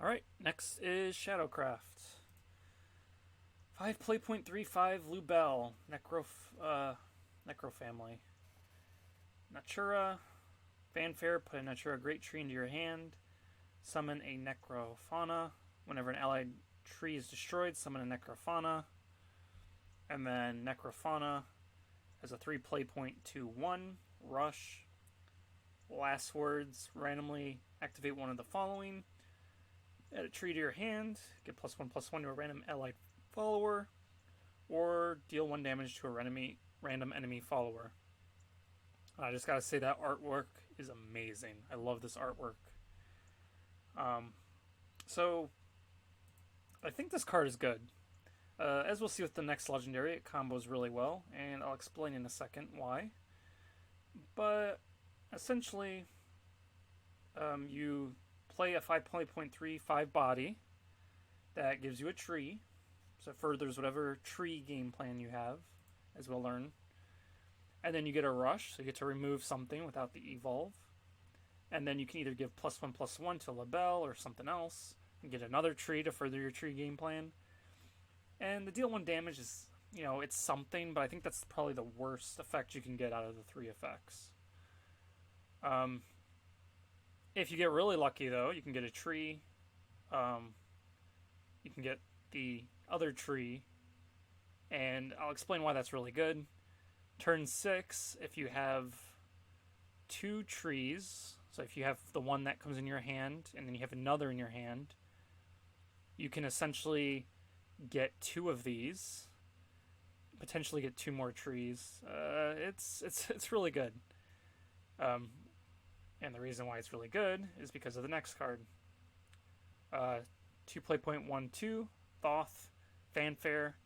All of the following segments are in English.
Alright, next is Shadowcraft. 5 play.35 Lubel, Necro family. Natura, Fanfare, put a Natura Great Tree into your hand. Summon a Necrofauna. Whenever an allied tree is destroyed, summon a Necrofauna. And then Necrofauna has a 3 play.21 Rush. Lastwords, randomly activate one of the following. Add a tree to your hand, get +1/+1 to a random allied follower, or deal 1 damage to a random enemy follower. I just gotta say that artwork is amazing. I love this artwork. So I think this card is good. As we'll see with the next legendary, it combos really well, and I'll explain in a second why. But essentially, you play a 5 body that gives you a tree, so it furthers whatever tree game plan you have, as we'll learn. And then you get a rush, so you get to remove something without the evolve. And then you can either give +1/+1 to Labelle or something else, and get another tree to further your tree game plan. And the deal 1 damage is, it's something, but I think that's probably the worst effect you can get out of the 3 effects. If you get really lucky, though, you can get a tree. You can get the other tree, and I'll explain why that's really good. Turn 6, if you have 2 trees, so if you have the one that comes in your hand, and then you have another in your hand, you can essentially get 2 of these, potentially get 2 more trees. It's really good. And the reason why it's really good is because of the next card. 2 play.12, Thoth, Fanfare.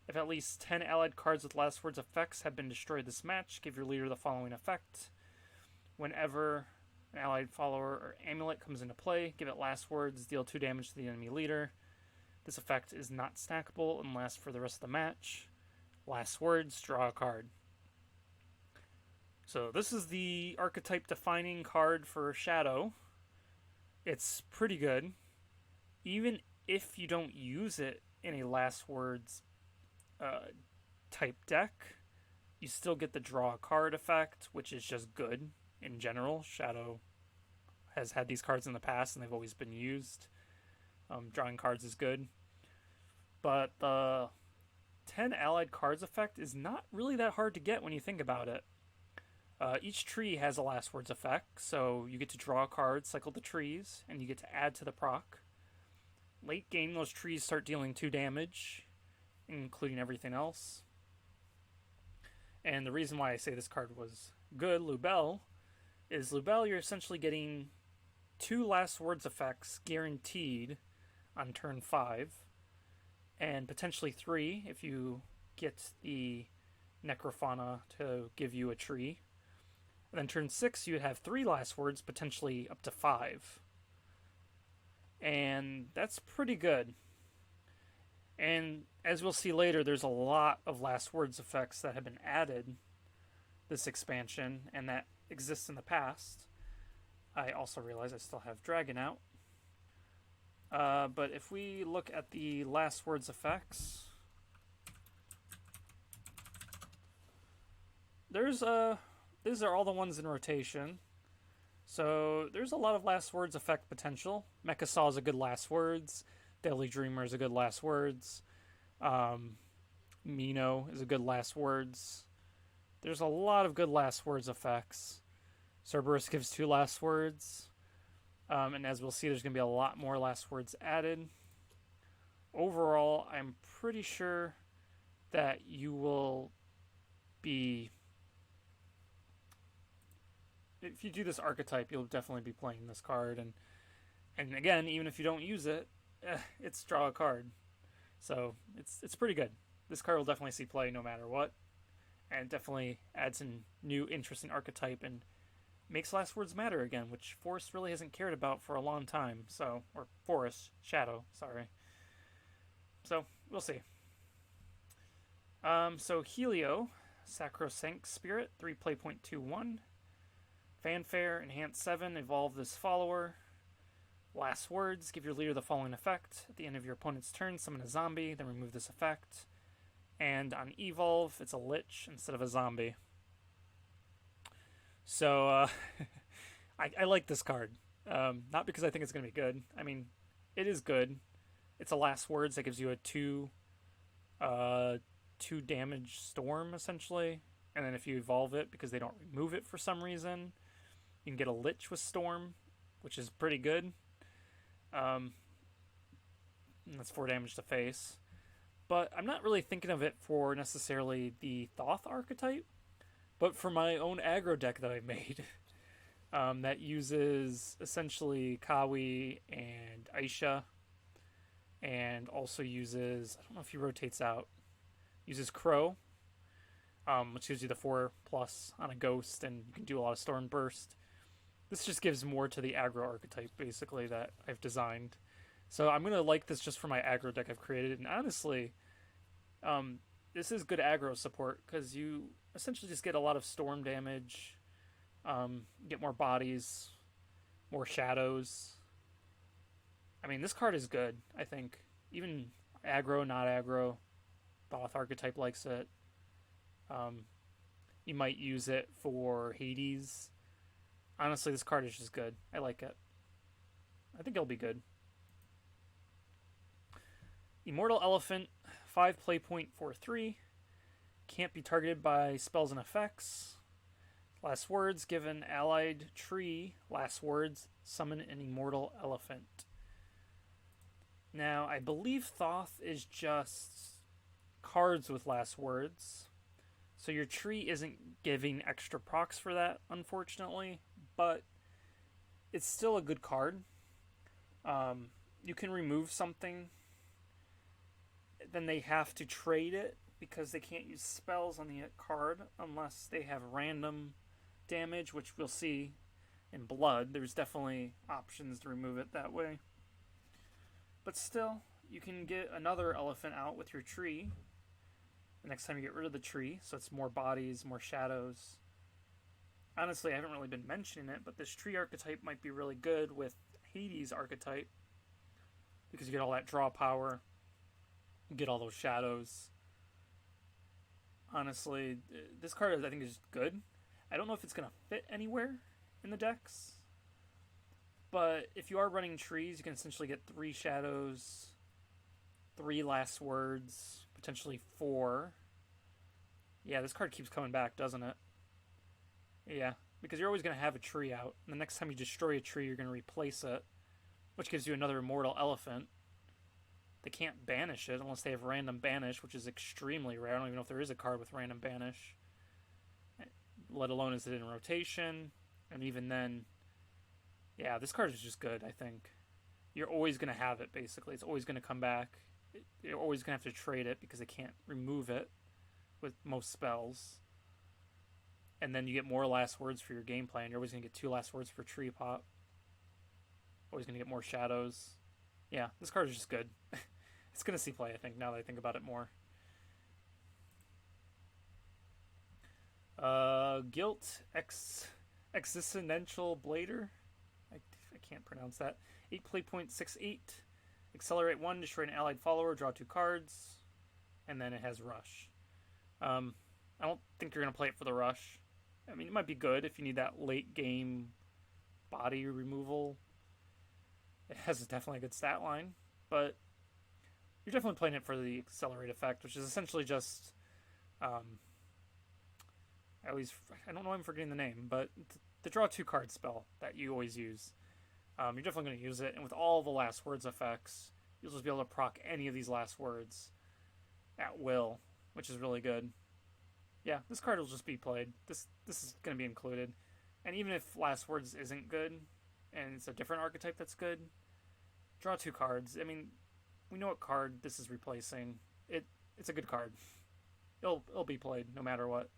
If at least 10 allied cards with last words effects have been destroyed this match, give your leader the following effect. Whenever an allied follower or amulet comes into play, give it last words, deal 2 damage to the enemy leader. This effect is not stackable and lasts for the rest of the match. Last words, draw a card. So this is the archetype defining card for Shadow. It's pretty good. Even if you don't use it in a last words type deck, you still get the draw a card effect, which is just good in general. Shadow has had these cards in the past and they've always been used. Drawing cards is good. But the 10 allied cards effect is not really that hard to get when you think about it. Each tree has a last words effect, so you get to draw a card, cycle the trees, and you get to add to the proc. Late game, those trees start dealing 2 damage, including everything else. And the reason why I say this card was good, Lubel, is Lubel, you're essentially getting 2 last words effects guaranteed on turn 5, and potentially 3 if you get the Necrofauna to give you a tree. And then turn 6, you'd have 3 last words, potentially up to 5. And that's pretty good. And as we'll see later, there's a lot of last words effects that have been added this expansion, and that exists in the past. I also realize I still have Dragon out. But if we look at the last words effects, these are all the ones in rotation. So there's a lot of last words effect potential. Mecha Saw is a good last words. Deadly Dreamer is a good last words. Mino is a good last words. There's a lot of good last words effects. Cerberus gives 2 last words. And as we'll see, there's going to be a lot more last words added. Overall, I'm pretty sure that you will be... If you do this archetype, you'll definitely be playing this card. And again, even if you don't use it, it's draw a card. So it's pretty good. This card will definitely see play no matter what. And definitely adds a new interesting archetype and makes last words matter again, which Forest really hasn't cared about for a long time. So, or Forest, Shadow, sorry. So, we'll see. So Helio, Sacrosanct Spirit, 3 play.21. Fanfare, Enhance 7, evolve this follower. Last words give your leader the following effect. At the end of your opponent's turn, summon a zombie, then remove this effect. And on evolve, it's a lich instead of a zombie. So, I like this card. Not because I think it's going to be good. I mean, it is good. It's a last words that gives you a 2 damage storm, essentially. And then if you evolve it, because they don't remove it for some reason, you can get a lich with storm, which is pretty good. And that's 4 damage to face. But I'm not really thinking of it for necessarily the Thoth archetype, but for my own aggro deck that I made. That uses essentially Kawi and Aisha, and also uses, I don't know if he rotates out, uses Crow, which gives you the 4+ on a ghost, and you can do a lot of Storm Burst. This just gives more to the aggro archetype, basically, that I've designed. So I'm going to like this just for my aggro deck I've created, and honestly, this is good aggro support, because you essentially just get a lot of storm damage, get more bodies, more shadows. I mean, this card is good, I think. Even aggro, not aggro, Thoth archetype likes it. You might use it for Hades. Honestly, this card is just good. I like it. I think it'll be good. Immortal Elephant, 5 play point for 3. Can't be targeted by spells and effects. Last words, give an allied tree last words, summon an immortal elephant. Now, I believe Thoth is just cards with last words. So your tree isn't giving extra procs for that, unfortunately. But it's still a good card. You can remove something. Then they have to trade it because they can't use spells on the card unless they have random damage, which we'll see in Blood. There's definitely options to remove it that way. But still, you can get another elephant out with your tree the next time you get rid of the tree, so it's more bodies, more shadows. Honestly, I haven't really been mentioning it, but this tree archetype might be really good with Hades archetype because you get all that draw power, you get all those shadows. Honestly, this card I think is good. I don't know if it's going to fit anywhere in the decks, but if you are running trees, you can essentially get 3 shadows, 3 last words, potentially 4. Yeah, this card keeps coming back, doesn't it? Yeah, because you're always going to have a tree out. And the next time you destroy a tree, you're going to replace it, which gives you another immortal elephant. They can't banish it unless they have random banish, which is extremely rare. I don't even know if there is a card with random banish, let alone is it in rotation. And even then, yeah, this card is just good, I think. You're always going to have it, basically. It's always going to come back. You're always going to have to trade it because they can't remove it with most spells. And then you get more last words for your game plan. You're always going to get 2 last words per tree pop. Always going to get more shadows. Yeah, this card is just good. It's going to see play, I think, now that I think about it more. Guilt Existential Blader. I can't pronounce that. 8 play point 6/8. Accelerate 1, destroy an allied follower, draw 2 cards. And then it has Rush. I don't think you're going to play it for the Rush. I mean, it might be good if you need that late game body removal. It has definitely a good stat line, but you're definitely playing it for the accelerate effect, which is essentially just, I don't know why I'm forgetting the name, but the draw 2 card spell that you always use. You're definitely going to use it, and with all the last words effects, you'll just be able to proc any of these last words at will, which is really good. Yeah, this card will just be played. This is going to be included. And even if last words isn't good, and it's a different archetype that's good, draw 2 cards. I mean, we know what card this is replacing. It's a good card. It'll be played no matter what.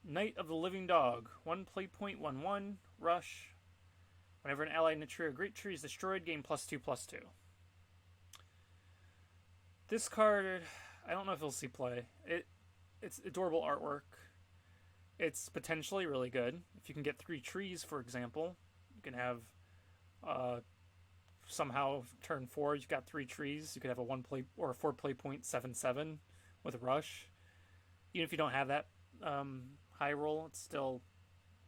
Knight of the Living Dog. 1 play point 1/1. Rush. Whenever an ally in a tree or great tree is destroyed, gain +2/+2. This card, I don't know if it'll see play. It's adorable artwork. It's potentially really good. If you can get 3 trees, for example, You can have uh, somehow turn 4 you've got 3 trees. You could have a 1 play or a 4 play point 7/7 with rush. Even if you don't have that high roll, it still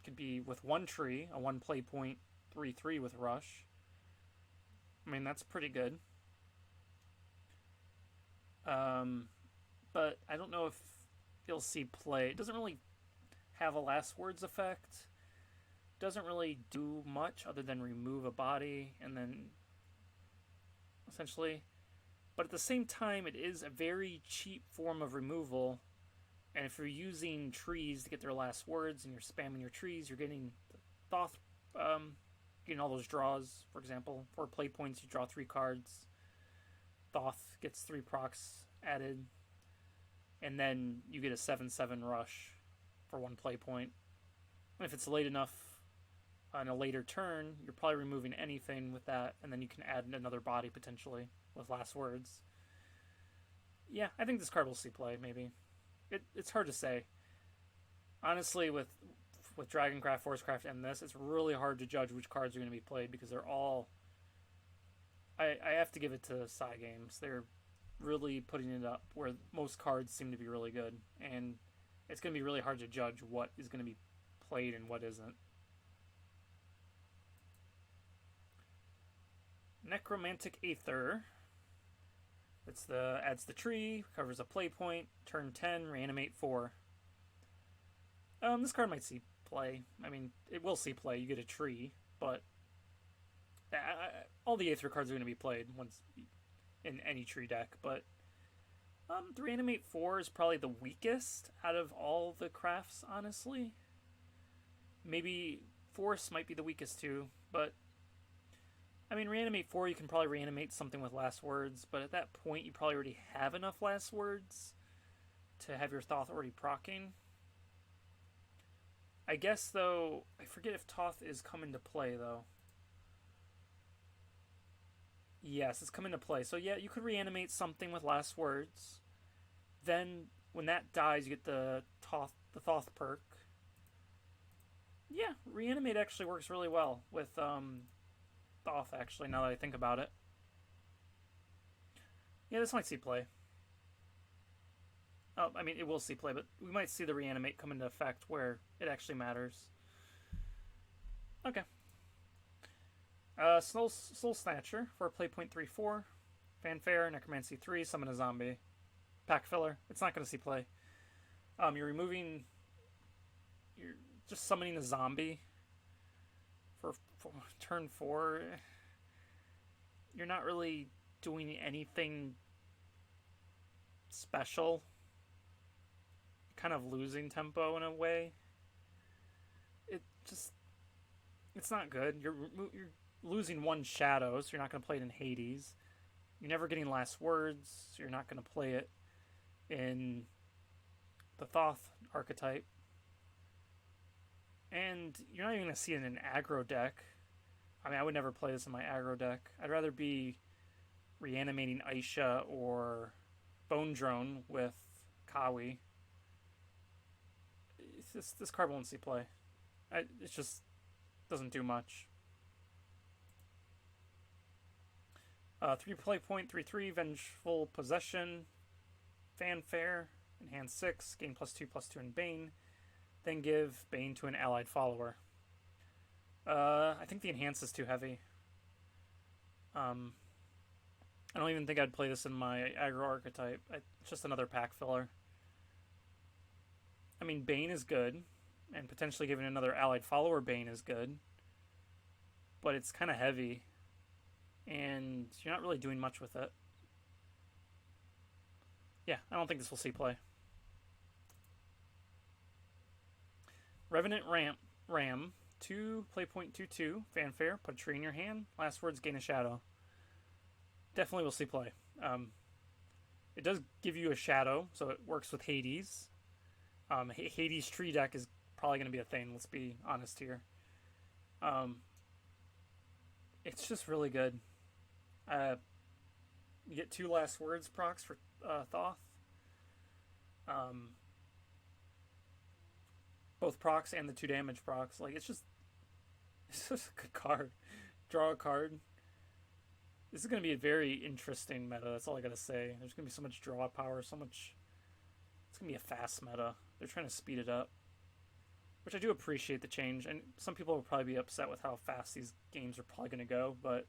could be with 1 tree, a 1 play point 3/3 with rush. I mean, that's pretty good. But I don't know if you'll see play. It doesn't really have a last words effect. Doesn't really do much other than remove a body and then essentially. But at the same time, it is a very cheap form of removal. And if you're using trees to get their last words and you're spamming your trees, you're getting Thoth, getting all those draws. For example, 4 play points, you draw 3 cards. Thoth gets 3 procs added. And then you get a 7/7 rush for 1 play point. And if it's late enough on a later turn, you're probably removing anything with that, and then you can add another body potentially with last words. Yeah, I think this card will see play, maybe. It's hard to say. Honestly, with Dragoncraft, Forestcraft, and this, it's really hard to judge which cards are going to be played because they're all... I have to give it to Cygames. They're really putting it up where most cards seem to be really good, and it's going to be really hard to judge what is going to be played and what isn't. Necromantic Aether. Adds the tree, covers a play point, turn 10, reanimate 4. This card might see play. I mean, it will see play. You get a tree, but all the Aether cards are going to be played once in any tree deck, but the reanimate 4 is probably the weakest out of all the crafts, honestly. Maybe Force might be the weakest too, but I mean, reanimate 4, you can probably reanimate something with last words, but at that point you probably already have enough last words to have your Thoth already proccing. I guess, though, I forget if Thoth is coming to play, though. Yes, it's coming to play. So yeah, you could reanimate something with last words. Then, when that dies, you get the Thoth perk. Yeah, reanimate actually works really well with Thoth, actually, now that I think about it. Yeah, this might see play. Oh, I mean, it will see play, but we might see the reanimate come into effect where it actually matters. Okay. Soul Snatcher for play point 3/4. Fanfare, Necromancy 3, summon a zombie. Pack filler. It's not going to see play. You're just summoning a zombie for turn 4. You're not really doing anything special. Kind of losing tempo in a way. It's not good. You're losing 1 shadow, so you're not going to play it in Hades. You're never getting last words, so you're not going to play it in the Thoth archetype. And you're not even going to see it in an aggro deck. I mean, I would never play this in my aggro deck. I'd rather be reanimating Aisha or Bone Drone with Kawi. This card won't see play. It just doesn't do much. 3 play point 3/3, Vengeful Possession, Fanfare, enhance 6, gain +2/+2 in Bane, then give Bane to an allied follower. I think the enhance is too heavy. I don't even think I'd play this in my aggro archetype. It's just another pack filler. I mean, Bane is good, and potentially giving another allied follower Bane is good, but it's kind of heavy, and you're not really doing much with it. Yeah, I don't think this will see play. Revenant Ram, 2 play point 2/2, Fanfare, put a tree in your hand, last words, gain a shadow. Definitely will see play. It does give you a shadow, so it works with Hades. Hades tree deck is probably going to be a thing, let's be honest here. It's just really good. You get 2 last words procs for Thoth. Both procs and the 2 damage procs. Like, it's It's just a good card. Draw a card. This is going to be a very interesting meta. That's all I got to say. There's going to be so much draw power, so much. It's going to be a fast meta. They're trying to speed it up, which I do appreciate the change. And some people will probably be upset with how fast these games are probably going to go, but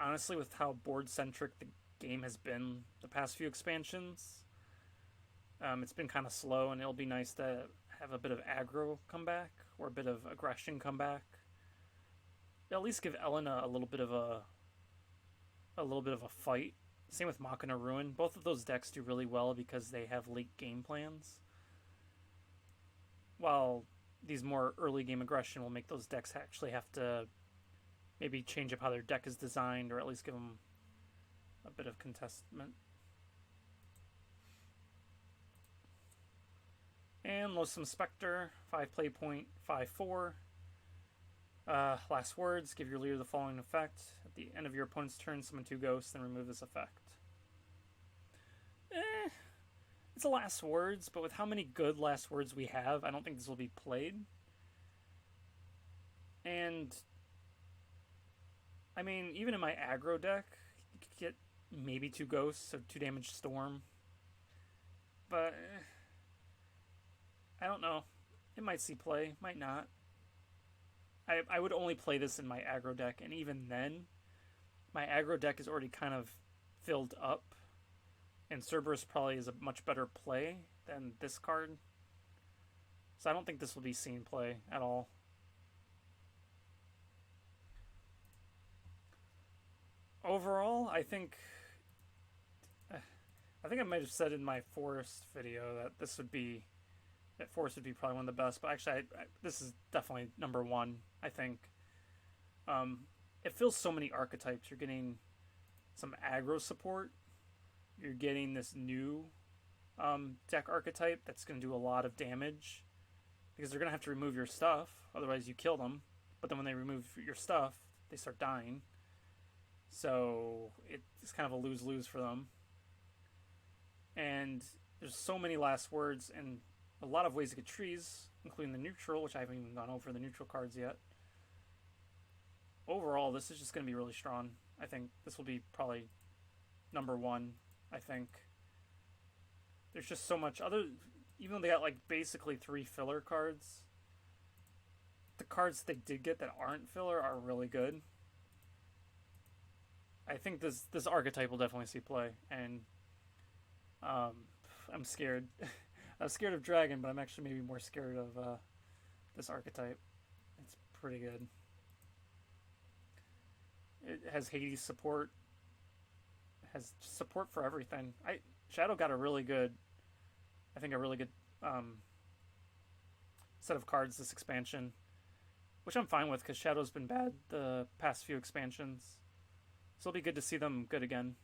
honestly, with how board centric the game has been the past few expansions, it's been kind of slow, and it'll be nice to have a bit of aggro come back or a bit of aggression come back. At least give Elena a little bit of a fight. Same with Machina Ruin. Both of those decks do really well because they have late game plans. While these more early game aggression will make those decks actually have to maybe change up how their deck is designed, or at least give them a bit of contestment. And Loathsome Spectre, 5 play point, 5/4. Last words, give your leader the following effect. At the end of your opponent's turn, summon 2 ghosts, then remove this effect. It's a last words, but with how many good last words we have, I don't think this will be played. And, I mean, even in my aggro deck, you could get maybe 2 ghosts, so 2 damage storm. But, I don't know. It might see play, might not. I would only play this in my aggro deck, and even then, my aggro deck is already kind of filled up, and Cerberus probably is a much better play than this card. So I don't think this will be seen play at all. Overall, I think I might have said in my Forest video that this would be Forest would be probably one of the best, but actually, this is definitely number 1. I think it fills so many archetypes. You're getting some aggro support. You're getting this new deck archetype that's going to do a lot of damage because they're going to have to remove your stuff, otherwise you kill them. But then when they remove your stuff, they start dying. So it's kind of a lose-lose for them. And there's so many last words and a lot of ways to get trees, including the neutral, which I haven't even gone over the neutral cards yet. Overall, this is just going to be really strong. I think this will be probably number 1, I think. There's just so much other, even though they got like basically 3 filler cards, the cards they did get that aren't filler are really good. I think this archetype will definitely see play, and I'm scared. I'm scared of Dragon, but I'm actually maybe more scared of this archetype. It's pretty good. It has Hades support. It has support for everything. Shadow got a really good set of cards this expansion, which I'm fine with because Shadow's been bad the past few expansions. So it'll be good to see them good again.